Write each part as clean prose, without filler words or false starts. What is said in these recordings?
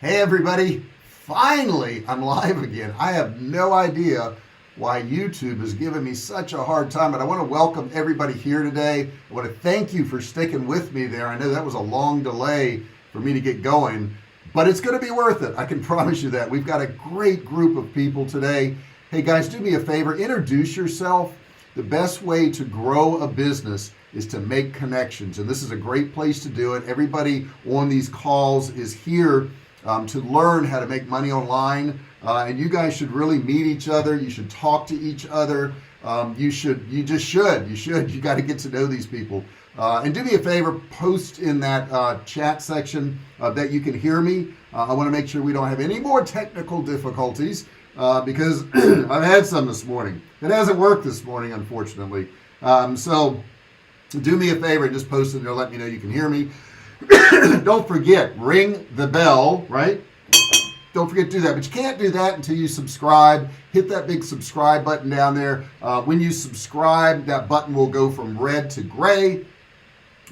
Hey everybody, finally I'm live again. I have no idea why YouTube is giving me such a hard time, but I want to welcome everybody here today. I want to thank you for sticking with me there. I know that was a long delay for me to get going, but it's going to be worth it. I can promise you that. We've got a great group of people today. Hey guys, do me a favor, introduce yourself. The best way to grow a business is to make connections, and this is a great place to do it. Everybody on these calls is here to learn how to make money online, and you guys should really meet each other. You should talk to each other. You got to get to know these people. And do me a favor, post in that chat section that you can hear me. I want to make sure we don't have any more technical difficulties because I've had some this morning. It hasn't worked this morning, unfortunately. So do me a favor and just post it there. Let me know you can hear me. Don't forget, ring the bell, right? Don't forget to do that, but you can't do that until you subscribe. Hit that big subscribe button down there. When you subscribe, that button will go from red to gray,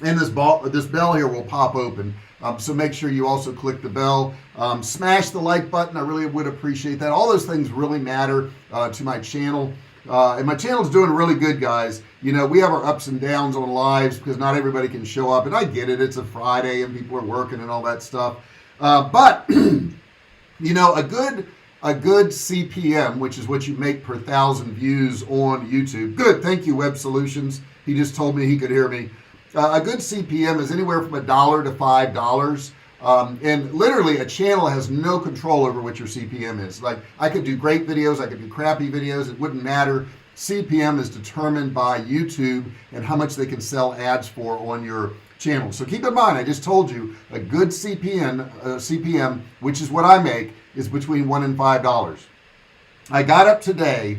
and this bell here will pop open. So make sure you also click the bell. Smash the like button. I really would appreciate that. All those things really matter to my channel. And my channel's doing really good, guys. You know, we have our ups and downs on lives because not everybody can show up, and I get it. It's a Friday and people are working and all that stuff. But you know, a good CPM, which is what you make per 1,000 views on YouTube. Good, thank you, Web Solutions. He just told me he could hear me. A good CPM is anywhere from $1 to $5. And literally a channel has no control over what your CPM is. Like, I could do great videos, I could do crappy videos, it wouldn't matter. CPM is determined by YouTube and how much they can sell ads for on your channel. So keep in mind, I just told you a good CPM, which is what I make, is between $1 and $5. I got up today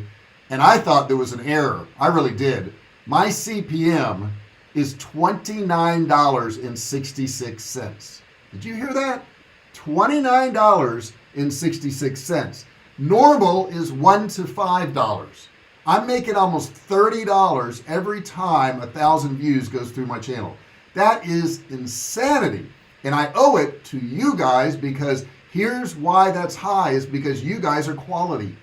and I thought there was an error. I really did. My CPM is $29.66. Did you hear that? $29.66. Normal is $1 to $5. I'm making almost $30 every time 1,000 views goes through my channel. That is insanity. And I owe it to you guys, because here's why that's high, is because you guys are quality.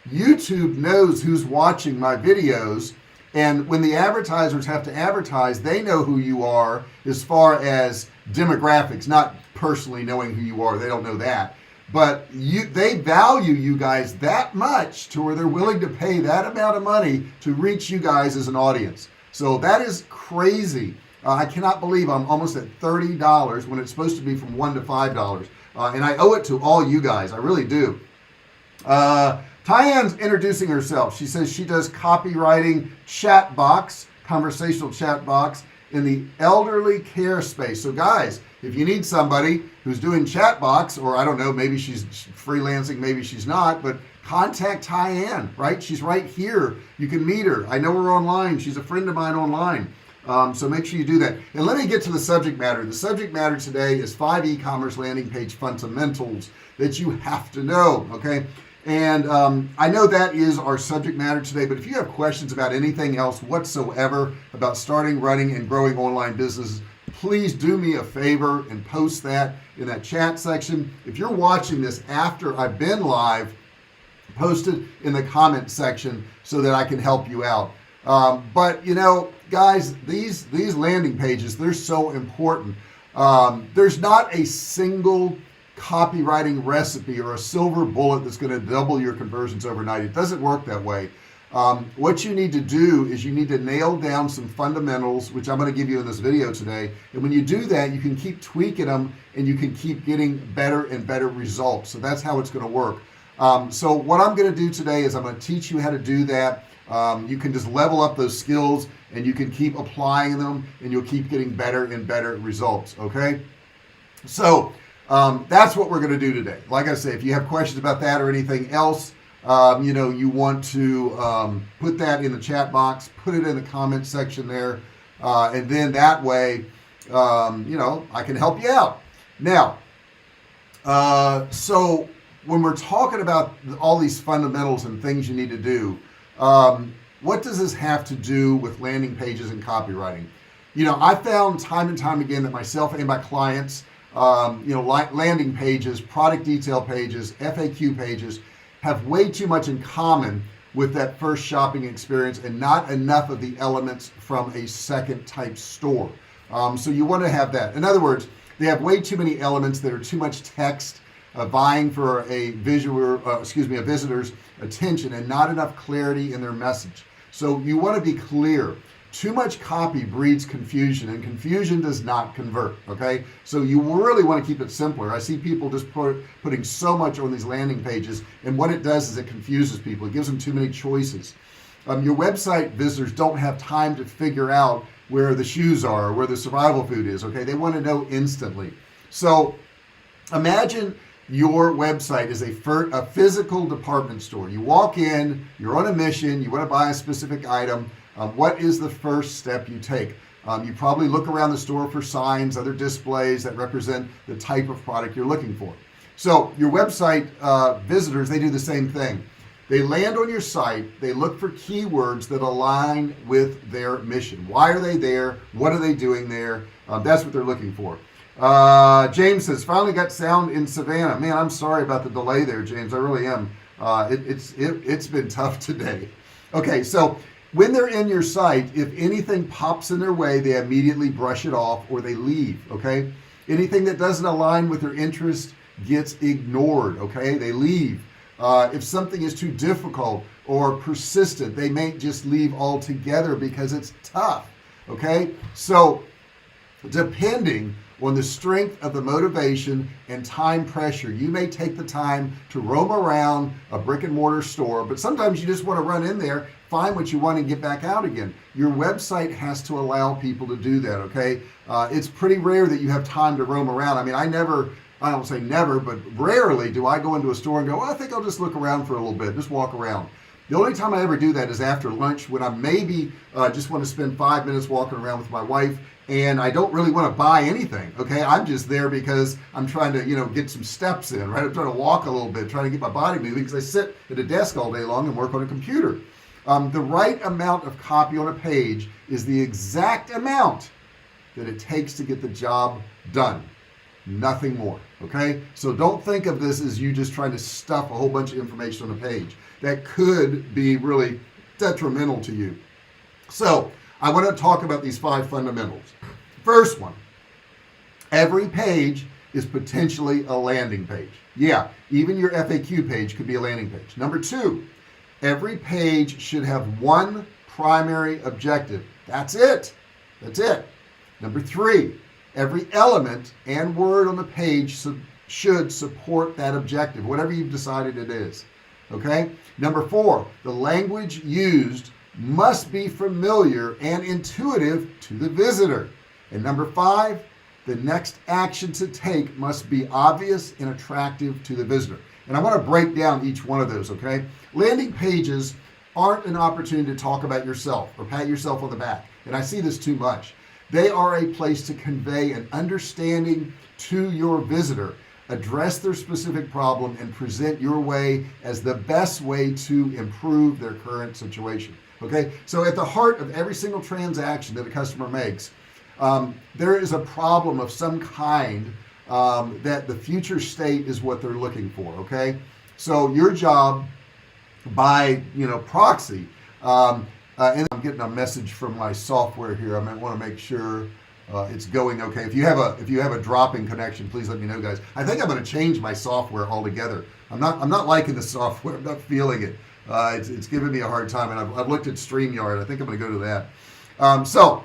YouTube knows who's watching my videos, and when the advertisers have to advertise, they know who you are as far as demographics, not personally knowing who you are. They don't know that. But they value you guys that much to where they're willing to pay that amount of money to reach you guys as an audience. So that is crazy. I cannot believe I'm almost at $30 when it's supposed to be from $1 to $5. And I owe it to all you guys. I really do. Tyan's introducing herself. She says she does copywriting chat box, conversational chat box in the elderly care space. So guys, if you need somebody who's doing chat box, or I don't know, maybe she's freelancing, maybe she's not, but contact Tyan, right? She's right here. You can meet her. I know her online. She's a friend of mine online. So make sure you do that. And let me get to the subject matter. The subject matter today is 5 e-commerce landing page fundamentals that you have to know, okay? And I know that is our subject matter today, but if you have questions about anything else whatsoever about starting, running, and growing online businesses, please do me a favor and post that in that chat section. If you're watching this after I've been live, post it in the comment section so that I can help you out. But you know, guys, these landing pages, they're so important. There's not a single copywriting recipe or a silver bullet that's going to double your conversions overnight. It doesn't work that way. What you need to do is you need to nail down some fundamentals, which I'm going to give you in this video today. And when you do that, you can keep tweaking them and you can keep getting better and better results. So that's how it's going to work. So what I'm going to do today is I'm going to teach you how to do that. You can just level up those skills and you can keep applying them and you'll keep getting better and better results. Okay. So that's what we're going to do today. Like I say, if you have questions about that or anything else, you know, you want to put that in the chat box, put it in the comment section there, and then that way, you know, I can help you out. Now, so when we're talking about all these fundamentals and things you need to do, what does this have to do with landing pages and copywriting? You know, I found time and time again that myself and my clients, landing pages, product detail pages, FAQ pages have way too much in common with that first shopping experience and not enough of the elements from a second type store. So you want to have that. In other words, they have way too many elements that are too much text vying for a visitor's attention and not enough clarity in their message. So you want to be clear. Too much copy breeds confusion, and confusion does not convert. Okay, so you really want to keep it simpler. I see people just putting so much on these landing pages, and what it does is it confuses people. It gives them too many choices. Your website visitors don't have time to figure out where the shoes are or where the survival food is. Okay, they want to know instantly. So imagine your website is a physical department store. You walk in, you're on a mission, you want to buy a specific item. What is the first step you take? You probably look around the store for signs, other displays that represent the type of product you're looking for. So your website visitors, they do the same thing. They land on your site, they look for keywords that align with their mission. Why are they there? What are they doing there? That's what they're looking for. James says, finally got sound in Savannah. Man, I'm sorry about the delay there, James. I really am. It's been tough today. Okay, so when they're in your site, if anything pops in their way, they immediately brush it off or they leave. Okay, anything that doesn't align with their interest gets ignored. Okay, they leave. If something is too difficult or persistent, they may just leave altogether because it's tough. Okay, so depending on the strength of the motivation and time pressure, you may take the time to roam around a brick and mortar store, but sometimes you just want to run in there, find what you want, and get back out again. Your website has to allow people to do that. Okay, it's pretty rare that you have time to roam around. I mean, I don't say never, but rarely do I go into a store and go, I think I'll just look around for a little bit, just walk around. The only time I ever do that is after lunch, when I maybe just want to spend 5 minutes walking around with my wife, and I don't really want to buy anything. Okay, I'm just there because I'm trying to get some steps in, right? I'm trying to walk a little bit, trying to get my body moving, because I sit at a desk all day long and work on a computer. The right amount of copy on a page is the exact amount that it takes to get the job done. Nothing more. Okay, so don't think of this as you just trying to stuff a whole bunch of information on a page. That could be really detrimental to you. So I want to talk about these 5 fundamentals. First one, every page is potentially a landing page. Yeah, even your FAQ page could be a landing page. Number 2, every page should have one primary objective. That's it. That's it. Number 3, every element and word on the page should support that objective, whatever you've decided it is. Okay? Number 4, the language used must be familiar and intuitive to the visitor. And number 5, the next action to take must be obvious and attractive to the visitor. And I want to break down each one of those. Okay, landing pages aren't an opportunity to talk about yourself or pat yourself on the back, and I see this too much. They are a place to convey an understanding to your visitor, address their specific problem, and present your way as the best way to improve their current situation. Okay, so at the heart of every single transaction that a customer makes, there is a problem of some kind that the future state is what they're looking for. Okay, so your job by proxy, and I'm getting a message from my software here. I might want to make sure it's going okay. If you have a dropping connection, please let me know, guys. I think I'm going to change my software altogether. I'm not liking the software. I'm not feeling it. It's giving me a hard time, and I've looked at StreamYard. I think I'm going to go to that. So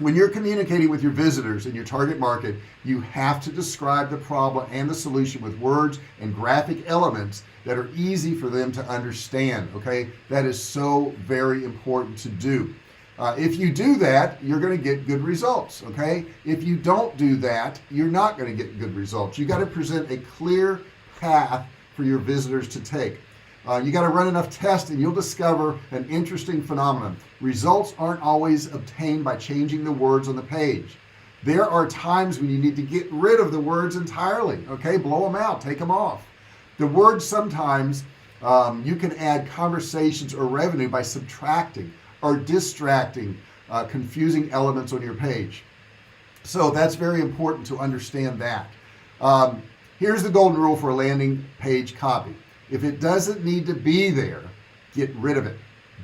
when you're communicating with your visitors in your target market, you have to describe the problem and the solution with words and graphic elements that are easy for them to understand. Okay, that is so very important to do. If you do that, you're going to get good results. Okay, if you don't do that, you're not going to get good results. You got to present a clear path for your visitors to take. You got to run enough tests and you'll discover an interesting phenomenon. Results aren't always obtained by changing the words on the page. There are times when you need to get rid of the words entirely. Okay, blow them out, take them off. The words sometimes you can add conversations or revenue by subtracting or distracting confusing elements on your page. So that's very important to understand that. Here's the golden rule for a landing page copy. If it doesn't need to be there, get rid of it.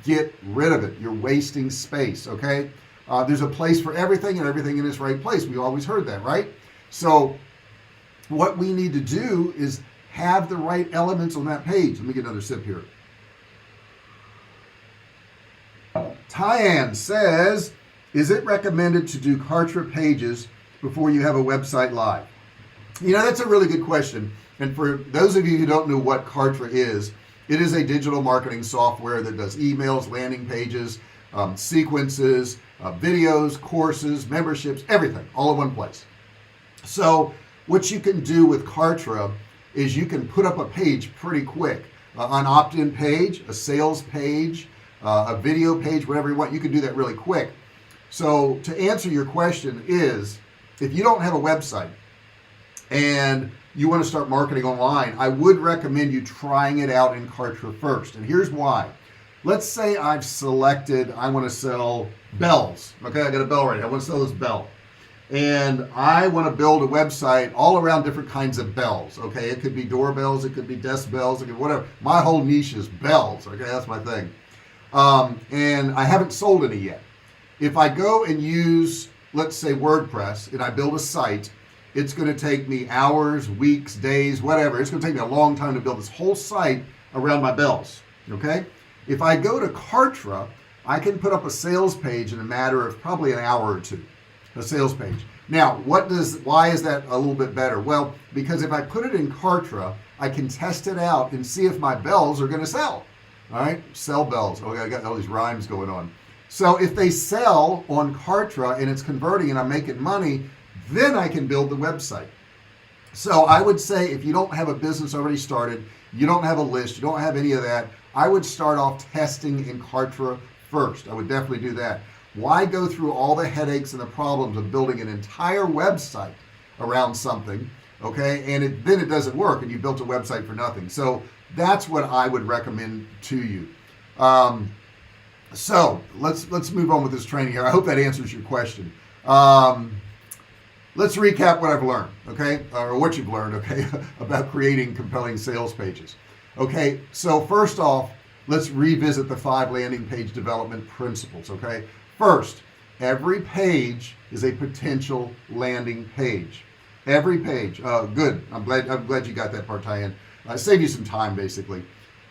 Get rid of it. You're wasting space, okay? There's a place for everything and everything in its right place. We always heard that, right? So what we need to do is have the right elements on that page. Let me get another sip here. Tyann says, is it recommended to do Kartra pages before you have a website live? You know, that's a really good question. And for those of you who don't know what Kartra is, it is a digital marketing software that does emails, landing pages, sequences, videos, courses, memberships, everything, all in one place. So what you can do with Kartra is you can put up a page pretty quick, an opt-in page, a sales page, a video page, whatever you want. You can do that really quick. So to answer your question is, if you don't have a website and you want to start marketing online, I would recommend you trying it out in Kartra first. And here's why. Let's say I've selected, I want to sell bells. Okay, I got a bell right here. I want to sell this bell. And I want to build a website all around different kinds of bells. Okay, it could be doorbells, it could be desk bells, it could be whatever. My whole niche is bells. Okay, that's my thing. And I haven't sold any yet. If I go and use, let's say, WordPress, and I build a site, it's going to take me hours, weeks, days, whatever. It's going to take me a long time to build this whole site around my bells. Okay? If I go to Kartra, I can put up a sales page in a matter of probably an hour or two. A sales page. Now, why is that a little bit better? Well, because if I put it in Kartra, I can test it out and see if my bells are going to sell. All right? Sell bells. Oh, I got all these rhymes going on. So if they sell on Kartra and it's converting and I'm making money, then I can build the website. So I would say if you don't have a business already started, you don't have a list, you don't have any of that, I would start off testing in Kartra first. I would definitely do that. Why go through all the headaches and the problems of building an entire website around something, okay, and then it doesn't work and you built a website for nothing. So that's what I would recommend to you. So let's move on with this training here. I hope that answers your question. Let's recap what I've learned, okay, or what you've learned, okay, about creating compelling sales pages. Okay, so first off, let's revisit the 5 landing page development principles, okay? First, every page is a potential landing page. Every page. Good. I'm glad you got that part, Tyann. Save you some time, basically.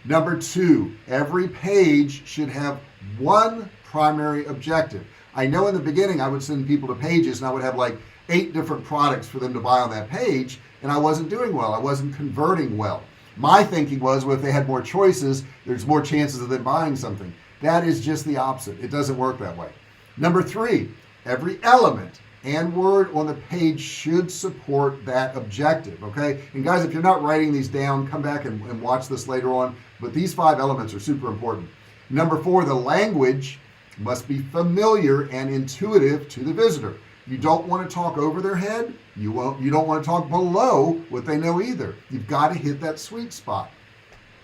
Number 2, every page should have one primary objective. I know in the beginning I would send people to pages and I would have like 8 different products for them to buy on that page, and I wasn't doing well. I wasn't converting well. My thinking was, well, if they had more choices, there's more chances of them buying something. That is just the opposite. It doesn't work that way. Number 3, every element and word on the page should support that objective, okay? And guys, if you're not writing these down, come back and watch this later on, but these 5 elements are super important. Number 4, the language must be familiar and intuitive to the visitor. You don't want to talk over their head. You don't want to talk below what they know either. You've got to hit that sweet spot.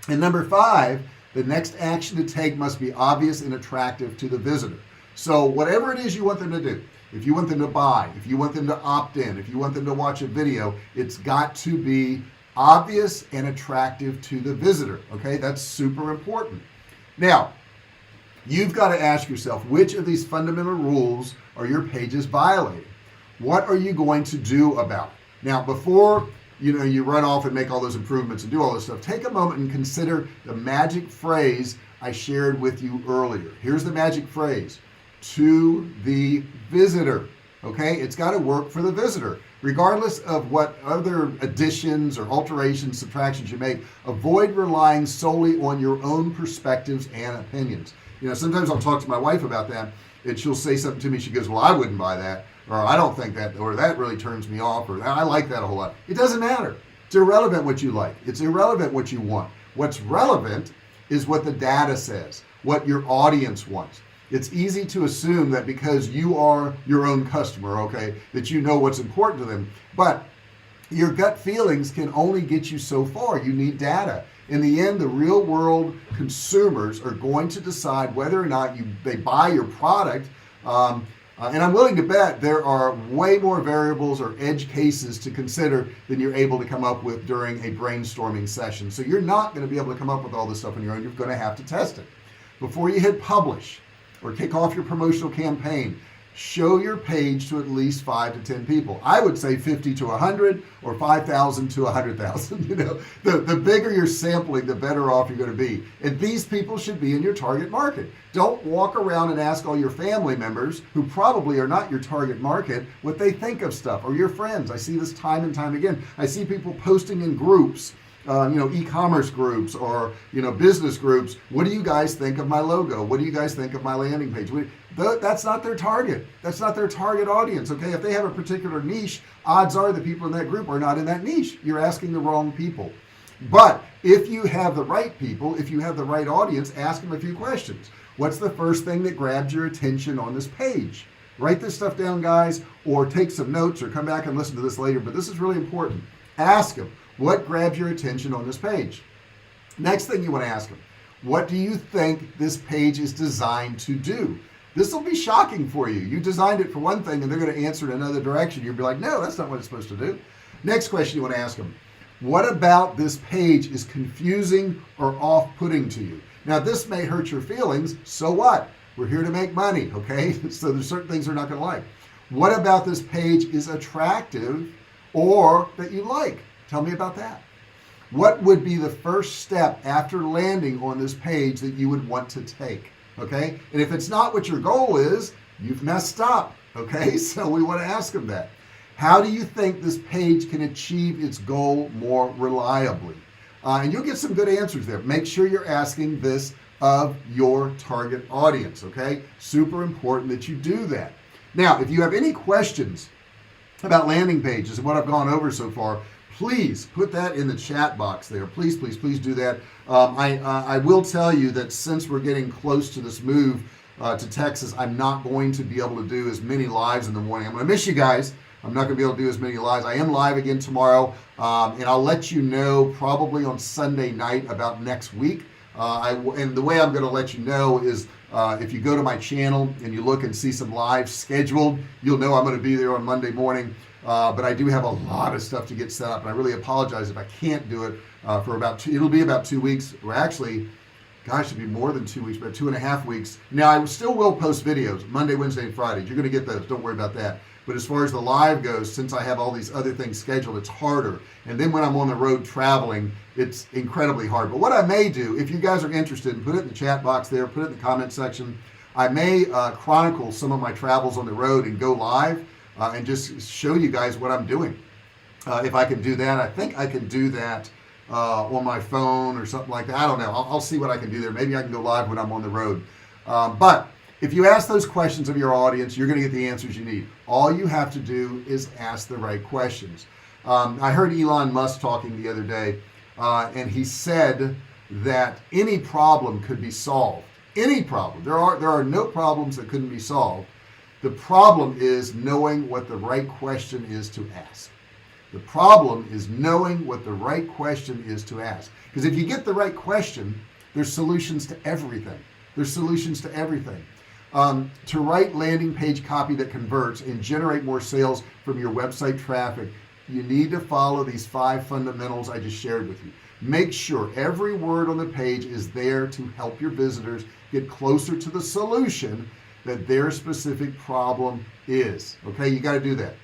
And number 5, the next action to take must be obvious and attractive to the visitor. So whatever it is you want them to do, if you want them to buy, if you want them to opt in, if you want them to watch a video, it's got to be obvious and attractive to the visitor. Okay, that's super important. Now, you've got to ask yourself, which of these fundamental rules are your pages violating? What are you going to do about it? Now, before you run off and make all those improvements and do all this stuff, take a moment and consider the magic phrase I shared with you earlier. Here's the magic phrase: to the visitor. Okay, it's got to work for the visitor. Regardless of what other additions or alterations, subtractions you make, avoid relying solely on your own perspectives and opinions. Sometimes I'll talk to my wife about that, and she'll say something to me. She goes, well, I wouldn't buy that, or I don't think that, or that really turns me off, or I like that a whole lot. It doesn't matter. It's irrelevant what you like. It's irrelevant what you want. What's relevant is what the data says, what your audience wants. It's easy to assume that because you are your own customer, okay, that you know what's important to them. But your gut feelings can only get you so far. You need data. In the end, the real world consumers are going to decide whether or not they buy your product And I'm willing to bet there are way more variables or edge cases to consider than you're able to come up with during a brainstorming session. So you're not going to be able to come up with all this stuff on your own. You're going to have to test it. Before you hit publish or kick off your promotional campaign, show your page to at least 5 to 10 people. I would say 50 to 100 or 5,000 to 100,000. You know, the bigger your sampling, the better off you're going to be. And these people should be in your target market. Don't walk around and ask all your family members, who probably are not your target market, what they think of stuff, or your friends. I see this time and time again. I see people posting in groups, e-commerce groups or, business groups. What do you guys think of my logo? What do you guys think of my landing page? That's not their target. That's not their target audience. Okay. If they have a particular niche, odds are the people in that group are not in that niche. You're asking the wrong people. But if you have the right people, if you have the right audience, ask them a few questions. What's the first thing that grabs your attention on this page? Write this stuff down, guys, or take some notes or come back and listen to this later. But this is really important. Ask them, what grabs your attention on this page? Next thing you want to ask them, what do you think this page is designed to do? This will be shocking for you. You designed it for one thing and they're going to answer in another direction. You'll be like, no, that's not what it's supposed to do. Next question you want to ask them, what about this page is confusing or off-putting to you? Now, this may hurt your feelings. So what? We're here to make money, okay? So there's certain things they're not going to like. What about this page is attractive or that you like? Tell me about that. What would be the first step after landing on this page that you would want to take? Okay. And if it's not what your goal is, you've messed up. Okay. So we want to ask them that. How do you think this page can achieve its goal more reliably? And you'll get some good answers there. Make sure you're asking this of your target audience. Okay. Super important that you do that. Now, if you have any questions about landing pages and what I've gone over so far, please put that in the chat box there. Please, please, please do that. I will tell you that since we're getting close to this move to Texas, I'm not going to be able to do as many lives in the morning. I'm going to miss you guys. I'm not going to be able to do as many lives. I am live again tomorrow, and I'll let you know probably on Sunday night about next week. And the way I'm going to let you know is if you go to my channel and you look and see some lives scheduled, you'll know I'm going to be there on Monday morning. But I do have a lot of stuff to get set up, and I really apologize if I can't do it for it'll be about 2 weeks, or actually, gosh, it'll be more than 2 weeks, about 2.5 weeks. Now, I still will post videos Monday, Wednesday, and Friday. You're going to get those. Don't worry about that. But as far as the live goes, since I have all these other things scheduled, it's harder. And then when I'm on the road traveling, it's incredibly hard. But what I may do, if you guys are interested, put it in the chat box there, put it in the comment section. I may chronicle some of my travels on the road and go live and just show you guys what I'm doing. If I can do that, I think I can do that on my phone or something like that. I don't know. I'll see what I can do there. Maybe I can go live when I'm on the road. But if you ask those questions of your audience, you're going to get the answers you need. All you have to do is ask the right questions. I heard Elon Musk talking the other day, and he said that any problem could be solved. Any problem. There are no problems that couldn't be solved. The problem is knowing what the right question is to ask. The problem is knowing what the right question is to ask. Because if you get the right question, there's solutions to everything. There's solutions to everything. To write landing page copy that converts and generate more sales from your website traffic, you need to follow these 5 fundamentals I just shared with you. Make sure every word on the page is there to help your visitors get closer to the solution that their specific problem is. Okay, you got to do that.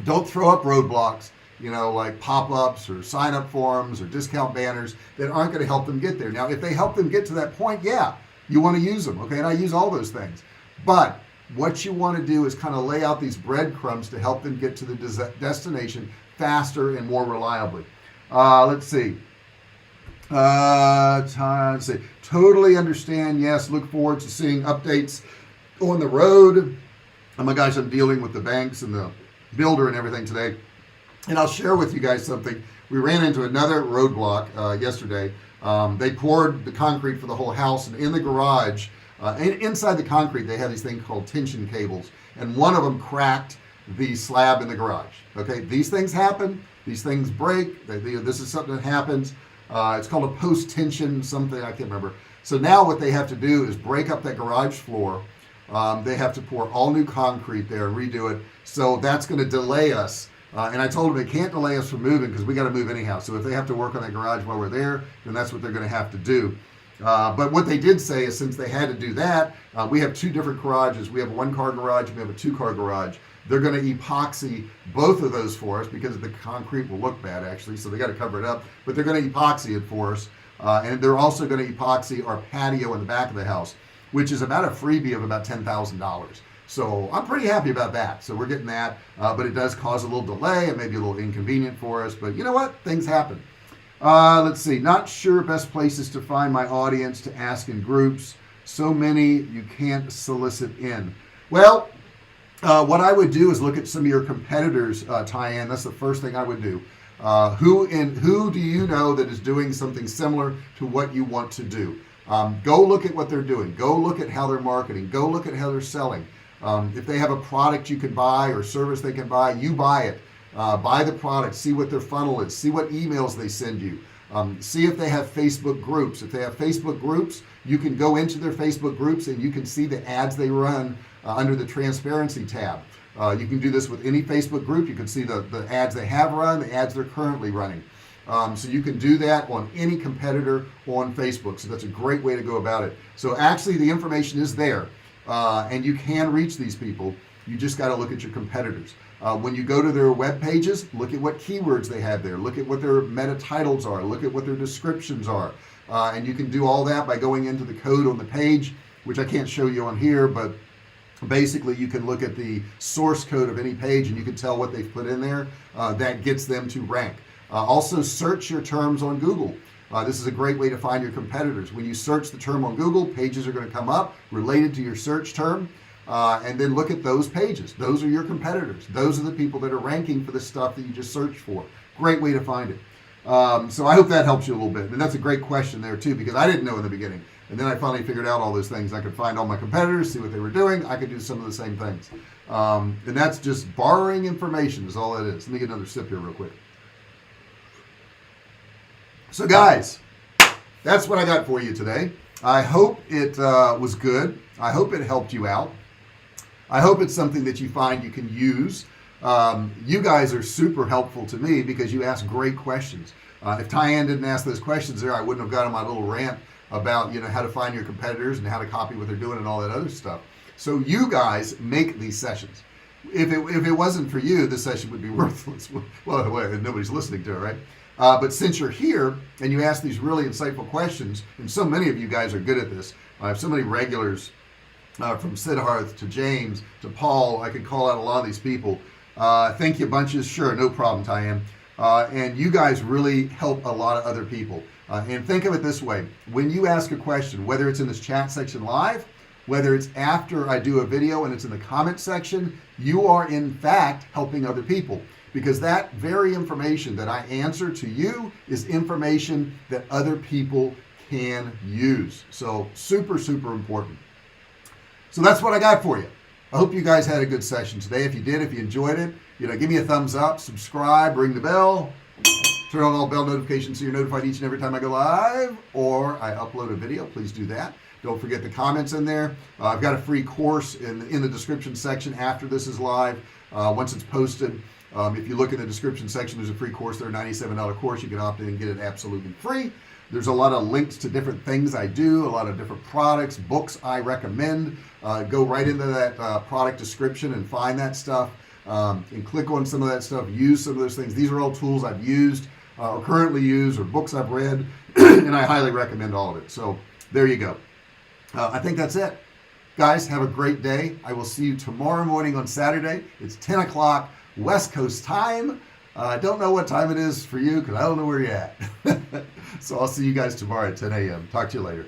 Don't throw up roadblocks, like pop-ups or sign-up forms or discount banners that aren't going to help them get there. Now, if they help them get to that point, yeah, you want to use them, okay? And I use all those things. But what you want to do is kind of lay out these breadcrumbs to help them get to the destination faster and more reliably. Let's see. Totally understand. Yes, look forward to seeing updates on the road. Oh my gosh, I'm dealing with the banks and the builder and everything today. And I'll share with you guys something. We ran into another roadblock yesterday. They poured the concrete for the whole house, and in the garage, inside the concrete, they have these things called tension cables, and one of them cracked the slab in the garage. Okay, these things happen. These things break. This is something that happens. It's called a post-tension something, I can't remember. So now what they have to do is break up that garage floor, They have to pour all new concrete there and redo it. So that's going to delay us. And I told them it can't delay us from moving because we got to move anyhow. So if they have to work on that garage while we're there, then that's what they're going to have to do. But what they did say is since they had to do that, we have two different garages. We have a 1-car garage and we have a 2-car garage. They're going to epoxy both of those for us because the concrete will look bad actually, so they got to cover it up, but they're going to epoxy it for us. And they're also going to epoxy our patio in the back of the house, which is about a freebie of about $10,000. So I'm pretty happy about that. So we're getting that, but it does cause a little delay and maybe a little inconvenient for us, but you know what, things happen. Let's see, not sure best places to find my audience to ask in groups, so many you can't solicit in. Well, what I would do is look at some of your competitors, Tyann. That's the first thing I would do. Who do you know that is doing something similar to what you want to do? Go look at what they're doing. Go look at how they're marketing. Go look at how they're selling. If they have a product you can buy or service they can buy, you buy it. Buy the product. See what their funnel is. See what emails they send you. See if they have Facebook groups. If they have Facebook groups, you can go into their Facebook groups and you can see the ads they run under the transparency tab. You can do this with any Facebook group. You can see the ads they have run, the ads they're currently running. So you can do that on any competitor on Facebook. So that's a great way to go about it. So actually the information is there, and you can reach these people. You just got to look at your competitors. When you go to their web pages, look at what keywords they have there. Look at what their meta titles are. Look at what their descriptions are. And you can do all that by going into the code on the page, which I can't show you on here, but basically you can look at the source code of any page and you can tell what they've put in there. That gets them to rank. Also search your terms on Google. This is a great way to find your competitors. When you search the term on Google, pages are going to come up related to your search term. And then look at those pages. Those are your competitors. Those are the people that are ranking for the stuff that you just searched for. Great way to find it. So I hope that helps you a little bit. And that's a great question there too, because I didn't know in the beginning. And then I finally figured out all those things. I could find all my competitors, see what they were doing. I could do some of the same things. And that's just borrowing information is all that is. Let me get another sip here real quick. So guys, that's what I got for you today. I hope it was good. I hope it helped you out. I hope it's something that you find you can use. You guys are super helpful to me because you ask great questions. If Tyann didn't ask those questions there, I wouldn't have got on my little rant about how to find your competitors and how to copy what they're doing and all that other stuff. So you guys make these sessions. If it wasn't for you, the session would be worthless. Well, nobody's listening to it, right? But since you're here and you ask these really insightful questions, and so many of you guys are good at this. I have so many regulars from Siddharth to James to Paul. I could call out a lot of these people. Thank you bunches. Sure, no problem, Tyann. And you guys really help a lot of other people. And think of it this way. When you ask a question, whether it's in this chat section live, whether it's after I do a video and it's in the comment section, you are in fact helping other people. Because that very information that I answer to you is information that other people can use. So super, super important. So that's what I got for you. I hope you guys had a good session today. If you did, if you enjoyed it, give me a thumbs up, subscribe, ring the bell, turn on all bell notifications so you're notified each and every time I go live or I upload a video. Please do that. Don't forget the comments in there. I've got a free course in the description section after this is live. Once it's posted, if you look in the description section, there's a free course there, $97 course. You can opt in and get it absolutely free. There's a lot of links to different things I do, a lot of different products, books I recommend. Go right into that product description and find that stuff and click on some of that stuff, use some of those things. These are all tools I've used or currently use or books I've read, and I highly recommend all of it. So there you go. I think that's it. Guys, have a great day. I will see you tomorrow morning on Saturday. It's 10 o'clock West Coast time. I don't know what time it is for you because I don't know where you're at. So I'll see you guys tomorrow at 10 a.m. Talk to you later.